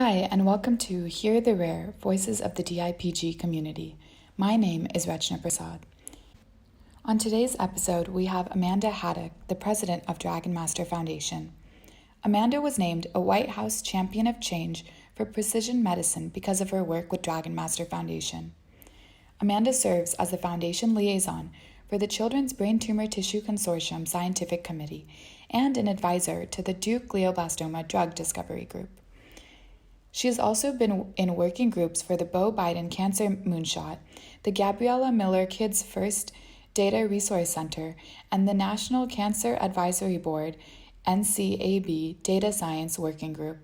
Hi, and welcome to Hear the Rare Voices of the DIPG Community. My name is Rachna Prasad. On today's episode, we have Amanda Haddock, the president of Dragon Master Foundation. Amanda was named a White House Champion of Change for Precision Medicine because of her work with Dragon Master Foundation. Amanda serves as the foundation liaison for the Children's Brain Tumor Tissue Consortium Scientific Committee and an advisor to the Duke Glioblastoma Drug Discovery Group. She has also been in working groups for the Beau Cancer Moonshot, the Gabriella Miller Kids First Data Resource Center, and the National Cancer Advisory Board NCAB Data Science Working Group.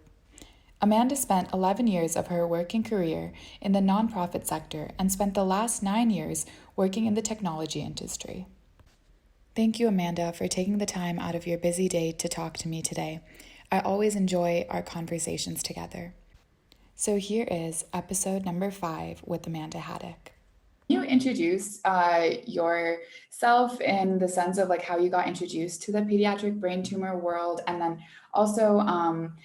Amanda spent 11 years of her working career in the nonprofit sector and spent the last 9 years working in the technology industry. Thank you, Amanda, for taking the time out of your busy day to talk to me today. I always enjoy our conversations together. So here is episode number 5 with Amanda Haddock. Can you introduce yourself in the sense of how you got introduced to the pediatric brain tumor world, and then also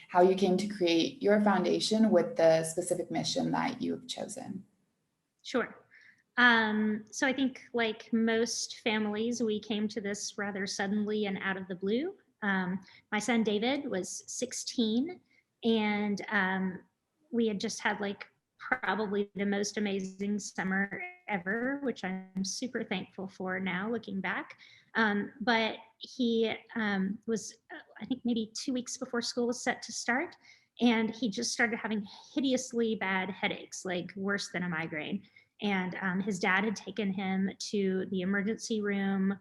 how you came to create your foundation with the specific mission that you've chosen? Sure. So I think like most families, we came to this rather suddenly and out of the blue. My son David was 16, and we had just had probably the most amazing summer ever, which I'm super thankful for now looking back. But he was, I think maybe 2 weeks before school was set to start, and he just started having hideously bad headaches, like worse than a migraine. And his dad had taken him to the emergency room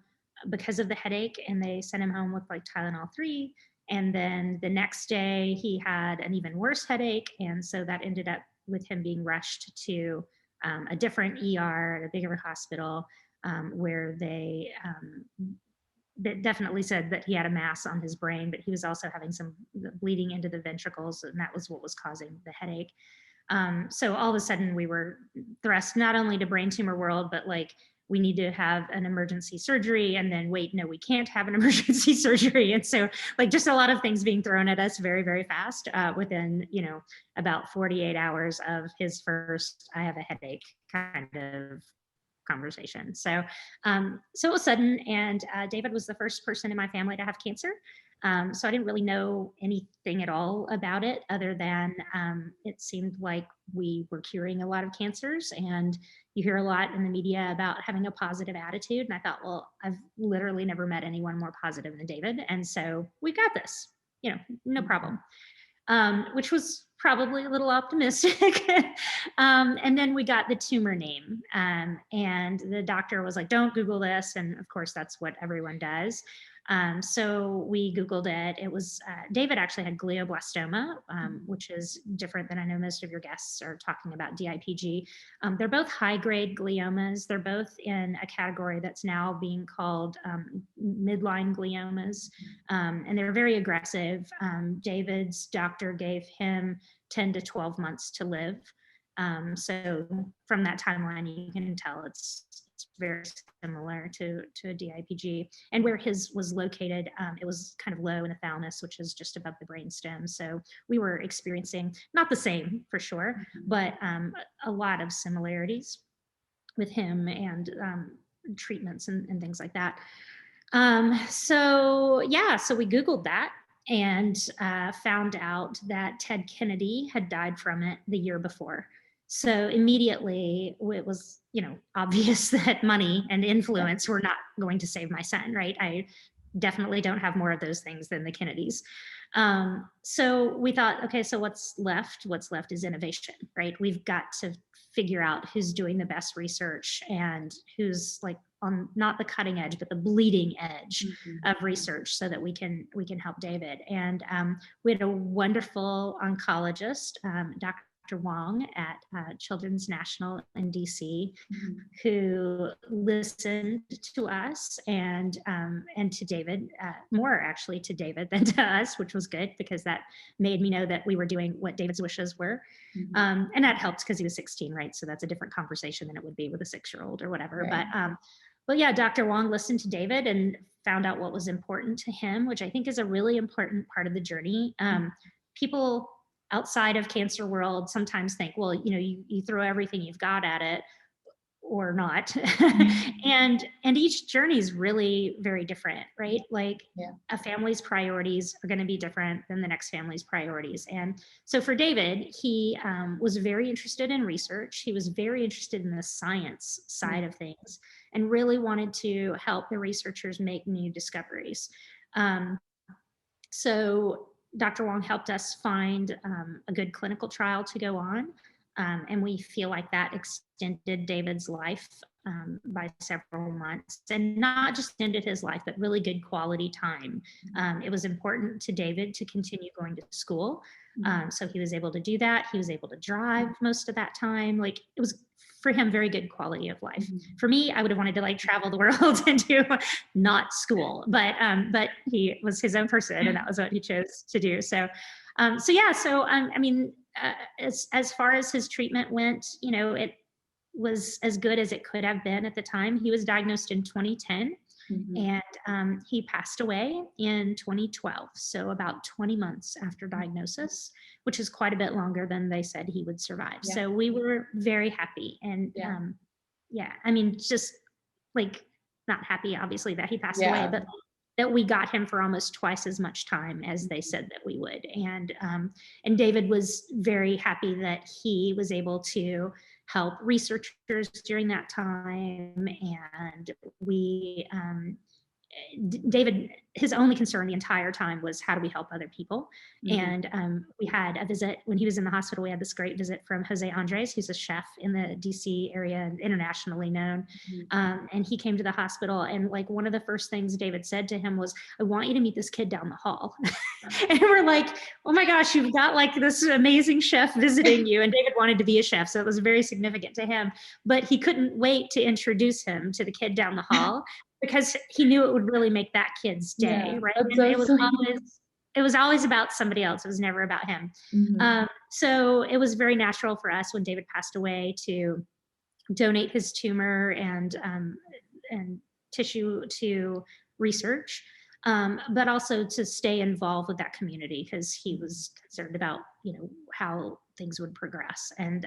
because of the headache, and they sent him home with Tylenol 3. And then the next day he had an even worse headache. And so that ended up with him being rushed to a different ER at a bigger hospital where they definitely said that he had a mass on his brain, but he was also having some bleeding into the ventricles, and that was what was causing the headache. So all of a sudden we were thrust not only to brain tumor world, but we need to have an emergency surgery, and then wait, no, we can't have an emergency surgery. And so just a lot of things being thrown at us very, very fast within, about 48 hours of his first, I have a headache kind of conversation. So it was sudden, and David was the first person in my family to have cancer. So I didn't really know anything at all about it, other than it seemed like we were curing a lot of cancers, and you hear a lot in the media about having a positive attitude. And I thought, well, I've literally never met anyone more positive than David, and so we got this, no problem. Which was probably a little optimistic. And then we got the tumor name, and the doctor was like, don't Google this. And of course, that's what everyone does. So we Googled it. It was, David actually had glioblastoma, which is different than I know most of your guests are talking about DIPG. They're both high-grade gliomas. They're both in a category that's now being called midline gliomas, and they're very aggressive. David's doctor gave him 10 to 12 months to live. So from that timeline, you can tell it's very similar to a DIPG. And where his was located, it was kind of low in the thalamus, which is just above the brainstem. So we were experiencing, not the same for sure, but a lot of similarities with him, and treatments and things like that. So we Googled that, and found out that Ted Kennedy had died from it the year before. So immediately it was, obvious that money and influence were not going to save my son, right? I definitely don't have more of those things than the Kennedys. So we thought, okay, so what's left? What's left is innovation, right? We've got to figure out who's doing the best research and who's on not the cutting edge, but the bleeding edge of research, so that we can help David. And we had a wonderful oncologist, Dr. Wong at Children's National in DC, who listened to us and to David, more actually to David than to us, which was good, because that made me know that we were doing what David's wishes were. And that helped because he was 16, right? So that's a different conversation than it would be with a 6-year-old or whatever. Right. But yeah, Dr. Wong listened to David and found out what was important to him, which I think is a really important part of the journey. People outside of cancer world sometimes think, well, you throw everything you've got at it or not. and each journey is really very different, right? Like a family's priorities are going to be different than the next family's priorities. And so for David, he was very interested in research. He was very interested in the science side of things and really wanted to help the researchers make new discoveries. So Dr. Wong helped us find a good clinical trial to go on. And we feel like that extended David's life by several months, and not just extended his life, but really good quality time. It was important to David to continue going to school. So he was able to do that. He was able to drive most of that time. Like, it was for him very good quality of life. For me, I would have wanted to like travel the world and do not school, but he was his own person, and that was what he chose to do. So I mean, as far as his treatment went, it was as good as it could have been at the time. He was diagnosed in 2010, and he passed away in 2012. So about 20 months after diagnosis, which is quite a bit longer than they said he would survive. So we were very happy. And I mean, just like, not happy, obviously, that he passed away, but that we got him for almost twice as much time as they said that we would. And David was very happy that he was able to help researchers during that time. And David, his only concern the entire time was, how do we help other people? And we had a visit when he was in the hospital. We had this great visit from Jose Andres, who's a chef in the DC area and internationally known. And he came to the hospital, and like, one of the first things David said to him was, I want you to meet this kid down the hall. And we're like, oh my gosh, you've got like this amazing chef visiting you. And David wanted to be a chef, so it was very significant to him, but he couldn't wait to introduce him to the kid down the hall, because he knew it would really make that kid's day, right? And it was always about somebody else. It was never about him. So it was very natural for us when David passed away to donate his tumor and tissue to research, but also to stay involved with that community, because he was concerned about, how things would progress. And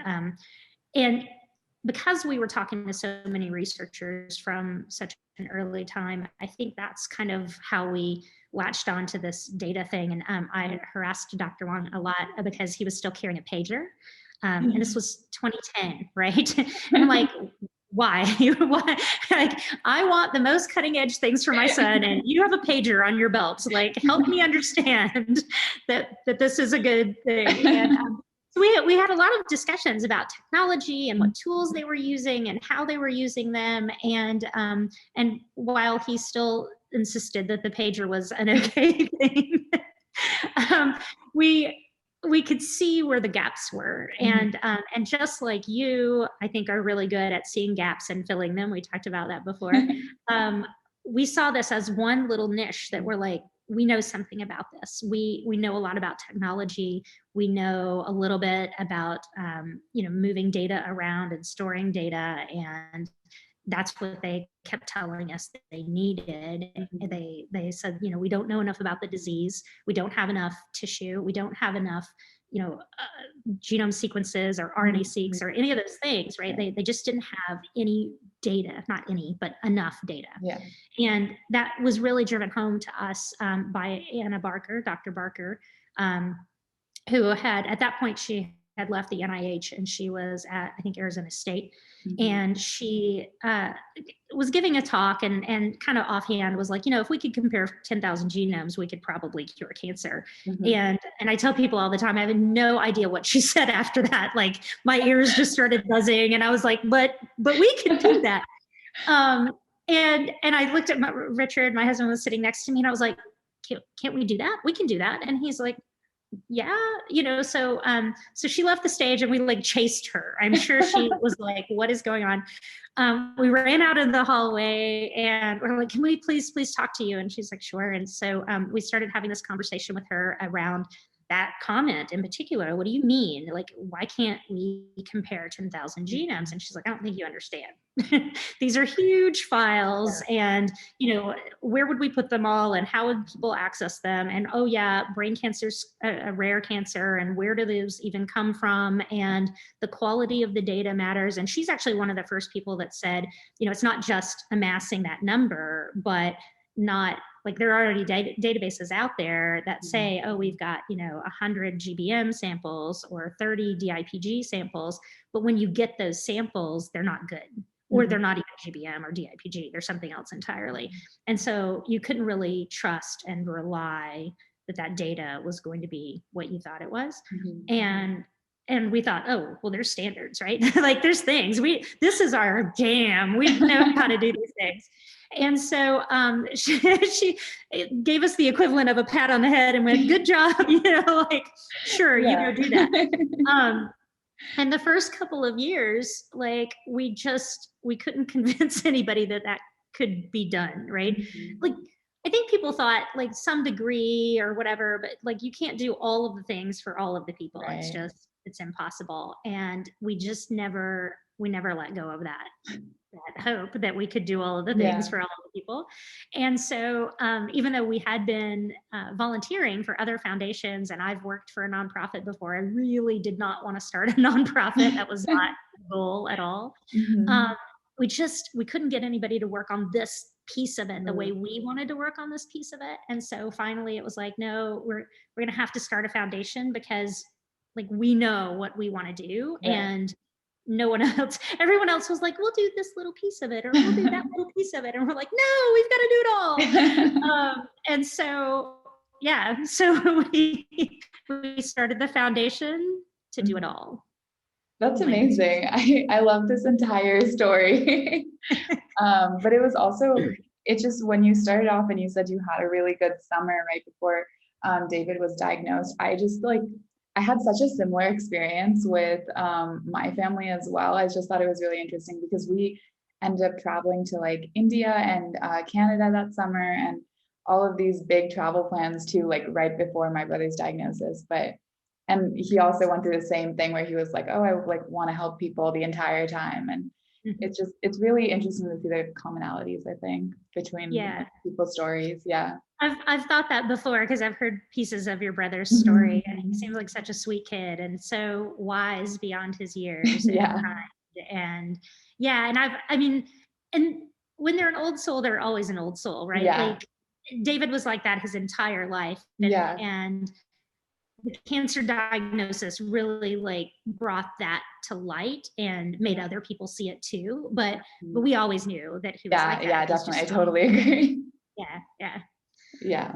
because we were talking to so many researchers from such an early time, I think that's kind of how we latched onto this data thing. And I harassed Dr. Wong a lot because he was still carrying a pager. And this was 2010, right? And I'm like, why? Why? Like, I want the most cutting edge things for my son, and you have a pager on your belt. Like, help me understand that this is a good thing. And so we had a lot of discussions about technology and what tools they were using and how they were using them. And while he still insisted that the pager was an okay thing, we could see where the gaps were. And just like you, I think, are really good at seeing gaps and filling them. We talked about that before. We saw this as one little niche that we're like, we know something about this. We know a lot about technology. We know a little bit about moving data around and storing data, and that's what they kept telling us that they needed. They said, we don't know enough about the disease. We don't have enough tissue. We don't have enough genome sequences or RNA-seqs or any of those things, right? They just didn't have any data, not any, but enough data. And that was really driven home to us by Anna Barker, Dr. Barker, who had, at that point, she had left the NIH and she was at, I think, Arizona State. And she was giving a talk and kind of offhand was like, if we could compare 10,000 genomes, we could probably cure cancer. And I tell people all the time, I have no idea what she said after that. Like, my ears just started buzzing, and I was like, but we can do that. And I looked at Richard, my husband was sitting next to me, and I was like, can't we do that? We can do that. And he's like, yeah, so she left the stage and we like chased her. I'm sure she was like, what is going on? We ran out of the hallway and we're like, can we please talk to you? And she's like, sure. And so we started having this conversation with her around that comment in particular, what do you mean? Like, why can't we compare 10,000 genomes? And she's like, I don't think you understand. These are huge files, and where would we put them all, and how would people access them? And oh yeah, brain cancer's a rare cancer, and where do those even come from? And the quality of the data matters. And she's actually one of the first people that said, it's not just amassing that number, but not like there are already databases out there that say, oh, we've got 100 GBM samples or 30 DIPG samples, but when you get those samples, they're not good, or they're not even GBM or DIPG, they're something else entirely. And so you couldn't really trust and rely that data was going to be what you thought it was. And we thought, oh, well, there's standards, right? Like there's things, this is our jam, we know how to do these things. And so she gave us the equivalent of a pat on the head and went, good job, like, sure, do that. And the first couple of years, like we couldn't convince anybody that could be done, right? Like, I think people thought like some degree or whatever, but like you can't do all of the things for all of the people. Right. It's impossible. And we never let go of that hope that we could do all of the things for all of the people. And so even though we had been volunteering for other foundations, and I've worked for a nonprofit before, I really did not want to start a nonprofit. That was not the goal at all. We couldn't get anybody to work on this piece of it the way we wanted to work on this piece of it. And so finally it was like, no, we're going to have to start a foundation, because like we know what we want to do. And everyone else was like, we'll do this little piece of it, or we'll do that little piece of it. And we're like, no, we've got to do it all. And so, so we started the foundation to do it all. That's amazing. I love this entire story. But it was also, it's just when you started off and you said you had a really good summer right before David was diagnosed, I had such a similar experience with my family as well. I just thought it was really interesting because we ended up traveling to like India and Canada that summer, and all of these big travel plans too, like right before my brother's diagnosis. And he also went through the same thing where he was like, oh, I like want to help people the entire time. And it's really interesting to see the commonalities, I think, between people's stories. Yeah. I've thought that before, because I've heard pieces of your brother's story, and he seems like such a sweet kid and so wise beyond his years. And when they're an old soul, they're always an old soul, right? Like David was like that his entire life. And the cancer diagnosis really like brought that to light and made other people see it too. But we always knew that he was like that. Yeah, definitely. I totally agree. Yeah.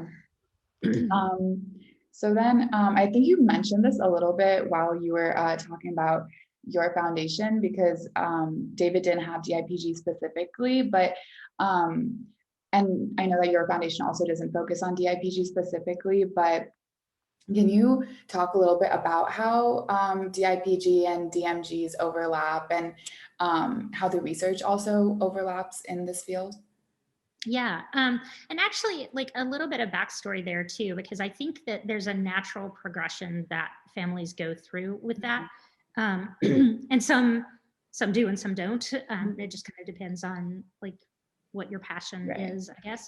So then I think you mentioned this a little bit while you were talking about your foundation, because David didn't have DIPG specifically, but and I know that your foundation also doesn't focus on DIPG specifically, but can you talk a little bit about how DIPG and DMGs overlap, and how the research also overlaps in this field? Yeah, and actually like a little bit of backstory there too, because I think that there's a natural progression that families go through with that. And some do and some don't. It just kind of depends on like what your passion is, I guess.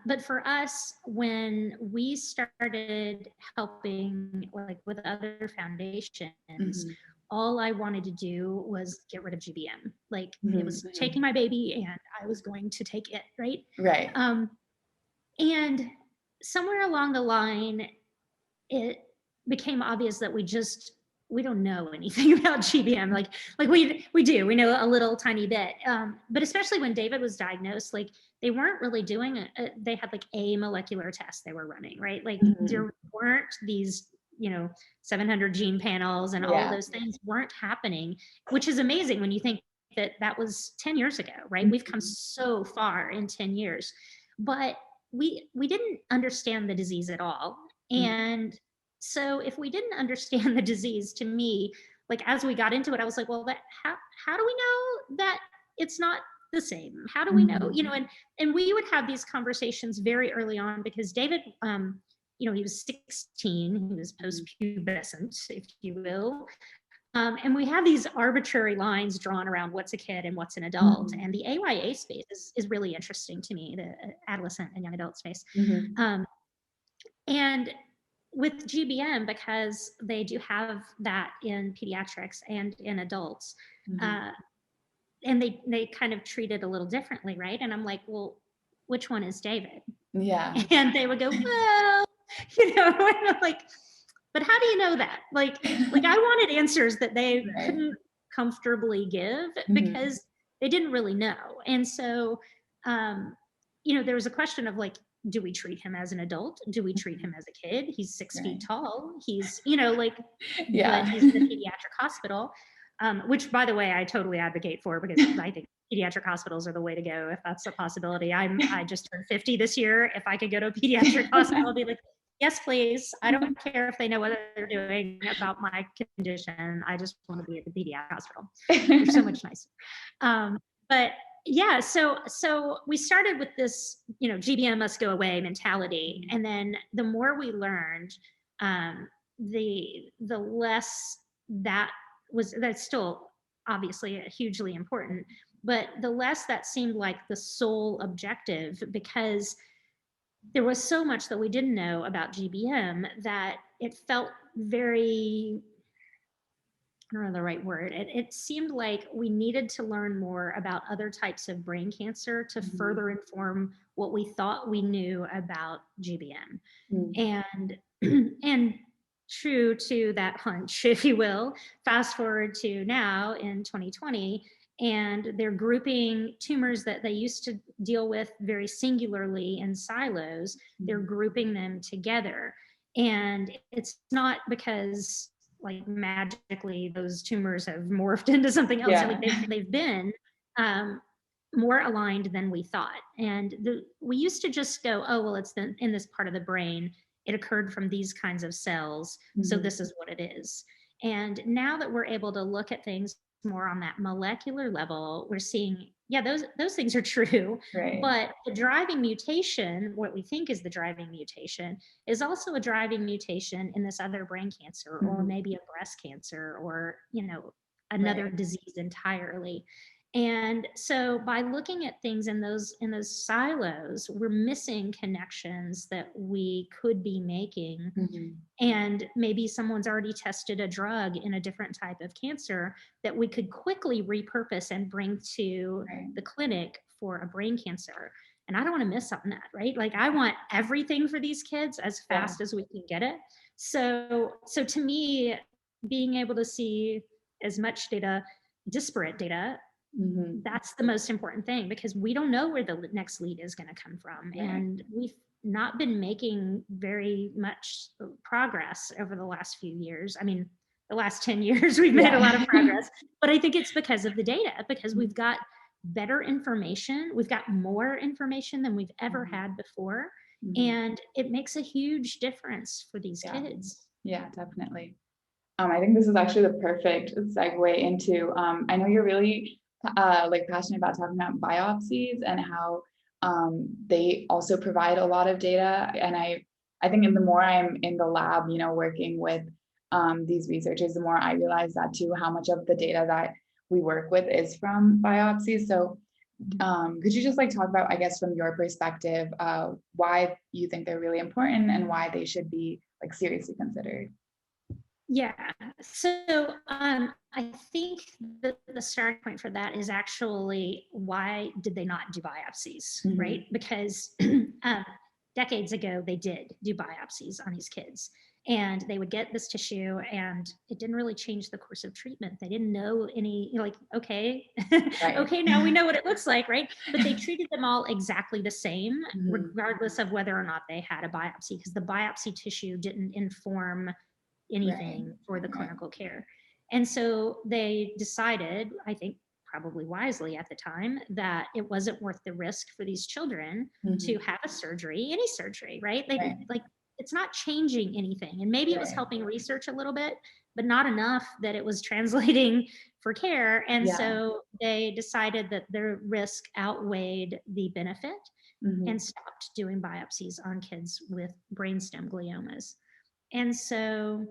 But for us, when we started helping like with other foundations, all I wanted to do was get rid of GBM. Like it was taking my baby and I was going to take it, right? Right. And somewhere along the line, it became obvious that we don't know anything about GBM. Like we know a little tiny bit. But especially when David was diagnosed, like they weren't really doing they had like a molecular test they were running, right? Like there weren't these 700 gene panels and all of those things weren't happening, which is amazing when you think that was 10 years ago, right? We've come so far in 10 years, but we didn't understand the disease at all. And so if we didn't understand the disease, to me, like as we got into it, I was like, well, how do we know that it's not the same? How do we know, and we would have these conversations very early on, because David, he was 16, he was post-pubescent, if you will. And we have these arbitrary lines drawn around what's a kid and what's an adult. And the AYA space is really interesting to me, the adolescent and young adult space. And with GBM, because they do have that in pediatrics and in adults, and they kind of treat it a little differently, right? And I'm like, well, which one is David? Yeah. And they would go, well, and I'm like, but how do you know that? Like I wanted answers that they couldn't comfortably give because they didn't really know. And so, there was a question of like, do we treat him as an adult? Do we treat him as a kid? He's 6 feet tall. He's, but he's in a pediatric hospital, which, by the way, I totally advocate for, because I think pediatric hospitals are the way to go if that's a possibility. I just turned 50 this year. If I could go to a pediatric hospital, I'd be like, yes, please. I don't care if they know what they're doing about my condition. I just want to be at the pediatric hospital. They're so much nicer. But yeah, so we started with this, GBM must go away mentality. And then the more we learned, the less that's still obviously hugely important, but the less that seemed like the sole objective, because there was so much that we didn't know about GBM that it felt very, I don't know the right word. It seemed like we needed to learn more about other types of brain cancer to further inform what we thought we knew about GBM. And true to that hunch, if you will, fast forward to now in 2020, and they're grouping tumors that they used to deal with very singularly in silos. They're grouping them together. And it's not because like magically those tumors have morphed into something else. Like they've been more aligned than we thought. And we used to just go, oh, well, it's in this part of the brain. It occurred from these kinds of cells. So this is what it is. And now that we're able to look at things more on that molecular level, we're seeing, those things are true. But the driving mutation, what we think is the driving mutation, is also a driving mutation in this other brain cancer, or maybe a breast cancer, or another disease entirely. And so by looking at things in those silos, we're missing connections that we could be making. And maybe someone's already tested a drug in a different type of cancer that we could quickly repurpose and bring to the clinic for a brain cancer. And I don't want to miss on that, right? Like I want everything for these kids as fast as we can get it. So to me, being able to see as much data, disparate data, that's the most important thing, because we don't know where the next lead is going to come from. And we've not been making very much progress over the last few years. I mean, the last 10 years, we've made a lot of progress, but I think it's because of the data, because we've got better information. We've got more information than we've ever had before. And it makes a huge difference for these kids. Yeah, definitely. I think this is actually the perfect segue into, I know you're really passionate about talking about biopsies and how they also provide a lot of data. And I think the more I'm in the lab, working with these researchers, the more I realize that too, how much of the data that we work with is from biopsies. So could you just talk about, I guess, from your perspective, why you think they're really important and why they should be seriously considered? Yeah, so I think the starting point for that is actually, why did they not do biopsies, right? Because decades ago, they did do biopsies on these kids, and they would get this tissue, and it didn't really change the course of treatment. They didn't know any, okay, okay, now we know what it looks like, right? But they treated them all exactly the same, regardless of whether or not they had a biopsy, because the biopsy tissue didn't inform anything for the clinical care. And so they decided, I think probably wisely at the time, that it wasn't worth the risk for these children to have a surgery, any surgery, right? It's not changing anything. And maybe it was helping research a little bit, but not enough that it was translating for care. And so they decided that their risk outweighed the benefit. and stopped doing biopsies on kids with brainstem gliomas. And so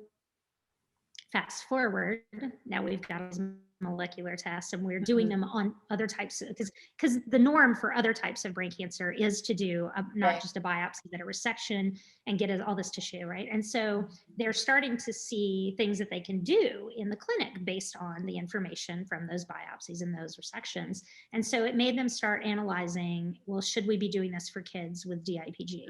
fast forward, now we've got these molecular tests and we're doing them on other types of, because the norm for other types of brain cancer is to do not just a biopsy, but a resection and get all this tissue, right? And so they're starting to see things that they can do in the clinic based on the information from those biopsies and those resections. And so it made them start analyzing, well, should we be doing this for kids with DIPG?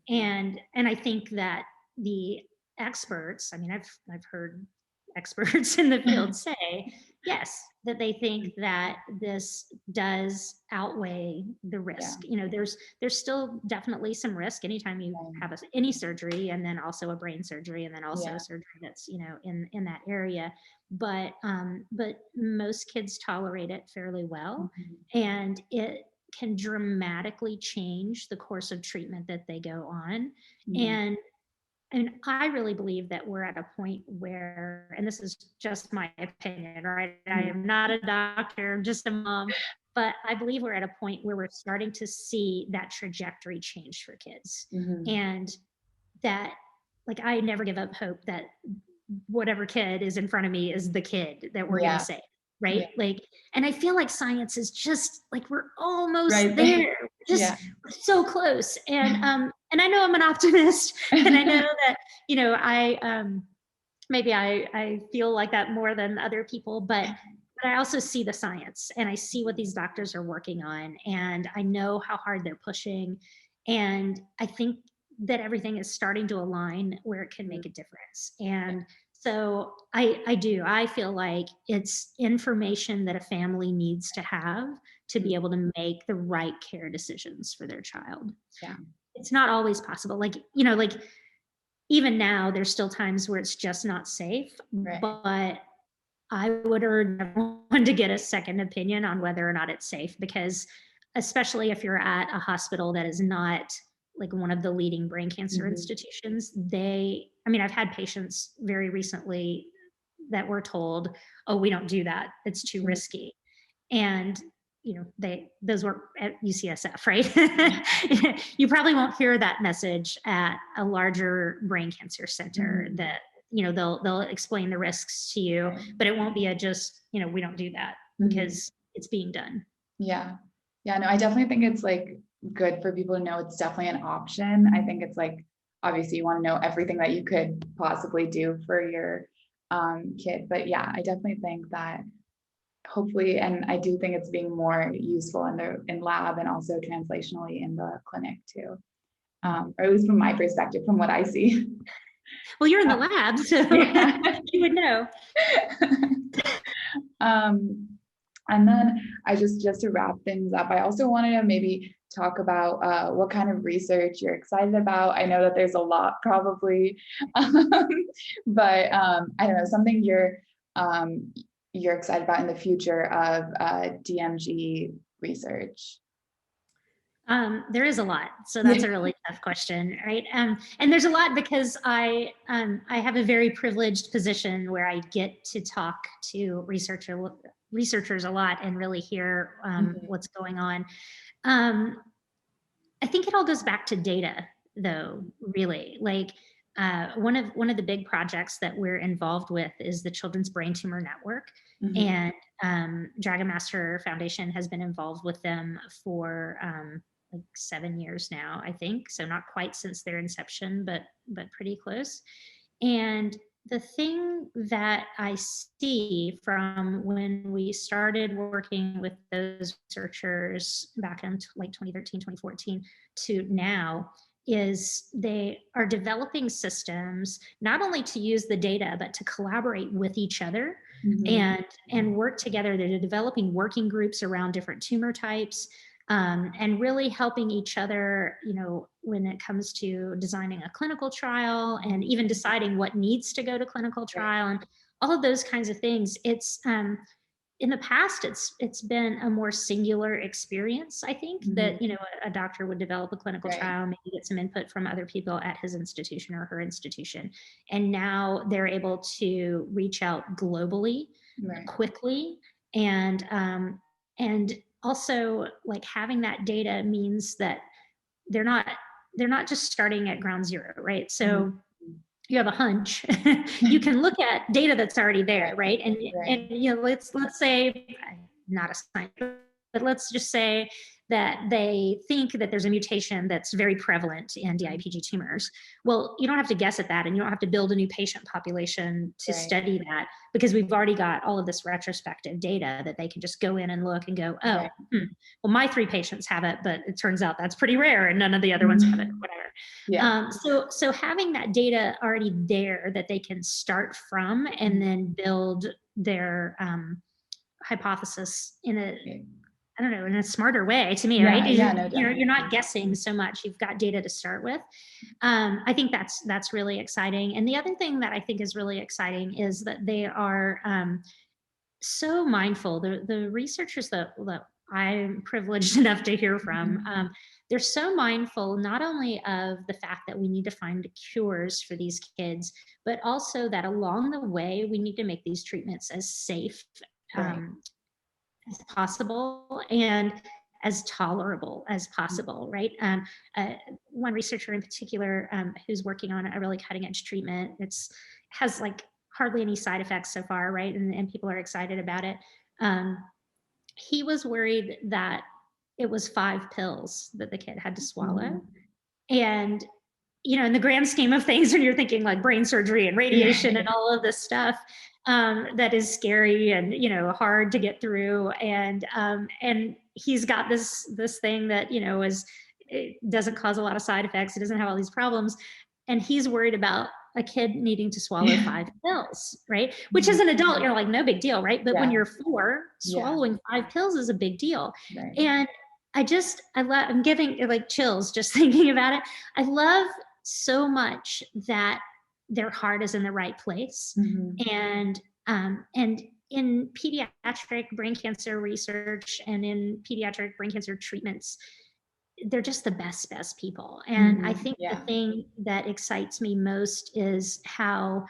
And I think that the experts, I mean, I've heard experts in the field say, yes, that they think that this does outweigh the risk. You know, there's still definitely some risk anytime you have any surgery, and then also a brain surgery, and then also a surgery that's, you know, in that area. But most kids tolerate it fairly well, and it can dramatically change the course of treatment that they go on. And I really believe that we're at a point where, and this is just my opinion, right? I am not a doctor, I'm just a mom, but I believe we're at a point where we're starting to see that trajectory change for kids. And that, like, I never give up hope that whatever kid is in front of me is the kid that we're going to save. Right. Like, and I feel like science is just like, we're almost there, just so close. And I know I'm an optimist, and I know that, you know, maybe I feel like that more than other people, but I also see the science, and I see what these doctors are working on, and I know how hard they're pushing. And I think that everything is starting to align where it can make a difference. And so I feel like it's information that a family needs to have to be able to make the right care decisions for their child. It's not always possible. Like, you know, like even now there's still times where it's just not safe, but I would urge everyone to get a second opinion on whether or not it's safe, because especially if you're at a hospital that is not like one of the leading brain cancer institutions, I mean, I've had patients very recently that were told, oh, we don't do that, it's too risky. And, you know, those were at UCSF, right? You probably won't hear that message at a larger brain cancer center that, you know, they'll explain the risks to you, but it won't be you know, we don't do that because it's being done. No, I definitely think it's like good for people to know it's definitely an option. I think it's like, obviously you want to know everything that you could possibly do for your kid, but I definitely think that hopefully, and I do think it's being more useful in lab and also translationally in the clinic too, or at least from my perspective, from what I see. Well, you're in the lab, so you would know. And then I just to wrap things up, I also wanted to maybe talk about what kind of research you're excited about. I know that there's a lot probably, but I don't know, something you're excited about in the future of DMG research. There is a lot, so that's a really tough question, right? And there's a lot because I have a very privileged position where I get to talk to researchers a lot and really hear what's going on. I think it all goes back to data, though. Really, like one of the big projects that we're involved with is the Children's Brain Tumor Network, and Dragon Master Foundation has been involved with them for like 7 years now, I think. So not quite since their inception, but pretty close. And the thing that I see from when we started working with those researchers back in like 2013, 2014 to now is they are developing systems not only to use the data, but to collaborate with each other and work together. They're developing working groups around different tumor types. And really helping each other, you know, when it comes to designing a clinical trial and even deciding what needs to go to clinical trial and all of those kinds of things. It's in the past, it's been a more singular experience. I think that, you know, a doctor would develop a clinical trial, maybe get some input from other people at his institution or her institution, and now they're able to reach out globally, quickly, and also like having that data means that they're not just starting at ground zero, right? So you have a hunch. You can look at data that's already there, right? And let's say, not a scientist, but let's just say that they think that there's a mutation that's very prevalent in DIPG tumors. Well, you don't have to guess at that, and you don't have to build a new patient population to study that, because we've already got all of this retrospective data that they can just go in and look and go, oh, well, my 3 patients have it, but it turns out that's pretty rare and none of the other ones have it, whatever. So having that data already there that they can start from and then build their hypothesis in a smarter way, to me, right? You're not guessing so much. You've got data to start with. I think that's really exciting. And the other thing that I think is really exciting is that they are so mindful. The researchers that I'm privileged enough to hear from, they're so mindful not only of the fact that we need to find cures for these kids, but also that along the way, we need to make these treatments as safe as possible and as tolerable as possible, right? One researcher in particular who's working on a really cutting edge treatment, has like hardly any side effects so far, right? And people are excited about it. He was worried that it was 5 pills that the kid had to swallow. And, in the grand scheme of things, when you're thinking like brain surgery and radiation and all of this stuff, that is scary and, hard to get through. And he's got this thing that, it doesn't cause a lot of side effects. It doesn't have all these problems. And he's worried about a kid needing to swallow 5 pills, right? Which as an adult, you're like, no big deal, right? But when you're 4, swallowing 5 pills is a big deal. And I'm getting like chills just thinking about it. I love so much that their heart is in the right place. And in pediatric brain cancer research and in pediatric brain cancer treatments, they're just the best people. And I think the thing that excites me most is how,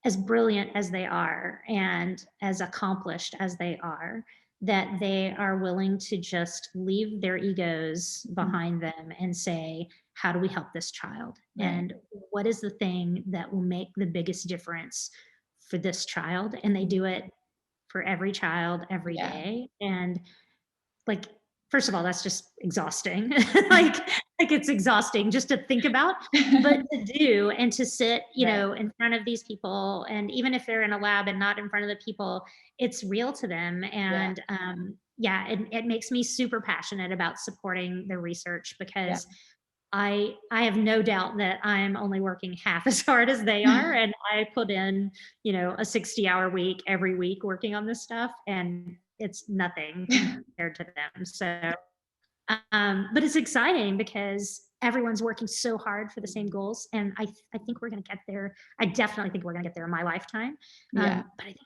as brilliant as they are and as accomplished as they are, that they are willing to just leave their egos behind them and say, how do we help this child? And what is the thing that will make the biggest difference for this child? And they do it for every child every day. And like, first of all, that's just exhausting. like it's exhausting just to think about, but to do and to sit, in front of these people. And even if they're in a lab and not in front of the people, it's real to them. And it makes me super passionate about supporting the research, because I have no doubt that I'm only working half as hard as they are. And I put in, a 60-hour week every week working on this stuff, and it's nothing compared to them. So, but it's exciting because everyone's working so hard for the same goals. And I think we're going to get there. I definitely think we're going to get there in my lifetime. But I think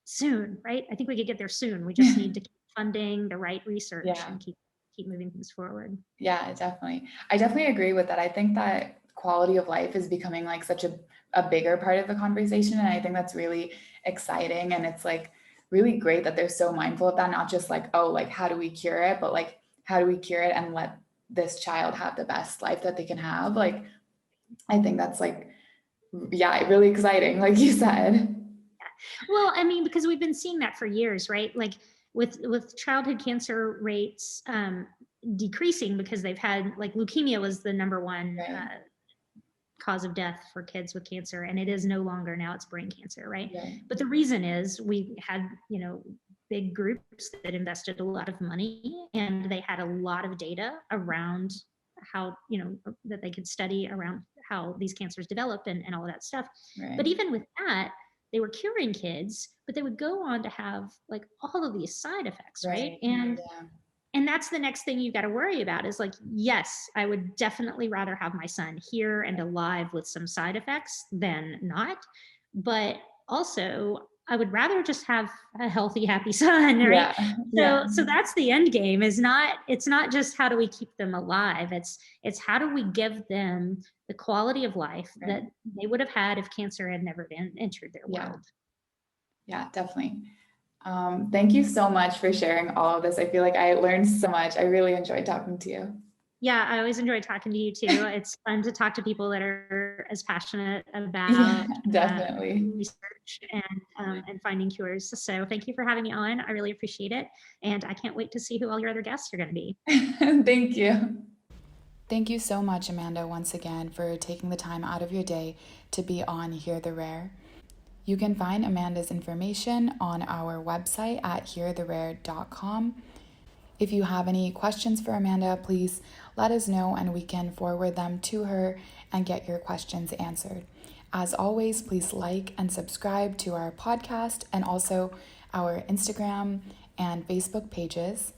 soon, right? I think we could get there soon. We just need to keep funding the right research and keep moving things forward. Yeah, definitely. I definitely agree with that. I think that quality of life is becoming like such a bigger part of the conversation. And I think that's really exciting. And it's like really great that they're so mindful of that, not just like, oh, like, how do we cure it? But like, how do we cure it and let this child have the best life that they can have? Like, I think that's like, really exciting, like you said. Well, I mean, because we've been seeing that for years, right? Like with childhood cancer rates decreasing, because they've had, like, leukemia was the number one cause of death for kids with cancer, and it is no longer. Now it's brain cancer, right? But the reason is we had, big groups that invested a lot of money, and they had a lot of data around how, that they could study around how these cancers develop and all of that stuff. But even with that, they were curing kids, but they would go on to have like all of these side effects, right? And that's the next thing you've got to worry about, is like, yes, I would definitely rather have my son here and alive with some side effects than not. But also, I would rather just have a healthy, happy son, right? So that's the end game. It's not just how do we keep them alive. It's how do we give them the quality of life that they would have had if cancer had never entered their world. Yeah, definitely. Thank you so much for sharing all of this. I feel like I learned so much. I really enjoyed talking to you. Yeah, I always enjoy talking to you too. It's fun to talk to people that are as passionate Yeah, about definitely. research and finding cures. So thank you for having me on. I really appreciate it, and I can't wait to see who all your other guests are going to be. Thank you. Thank you so much, Amanda, once again, for taking the time out of your day to be on Hear the Rare. You can find Amanda's information on our website at heartherare.com. If you have any questions for Amanda, please let us know and we can forward them to her and get your questions answered. As always, please like and subscribe to our podcast and also our Instagram and Facebook pages.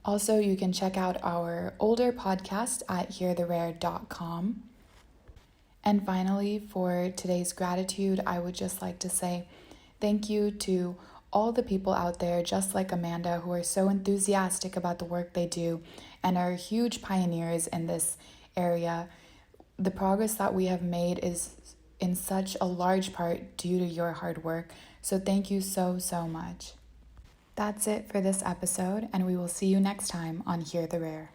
Also, you can check out our older podcast at heartherare.com. And finally, for today's gratitude, I would just like to say thank you to all the people out there, just like Amanda, who are so enthusiastic about the work they do and are huge pioneers in this area. The progress that we have made is in such a large part due to your hard work. So thank you so, so much. That's it for this episode, and we will see you next time on Hear the Rare.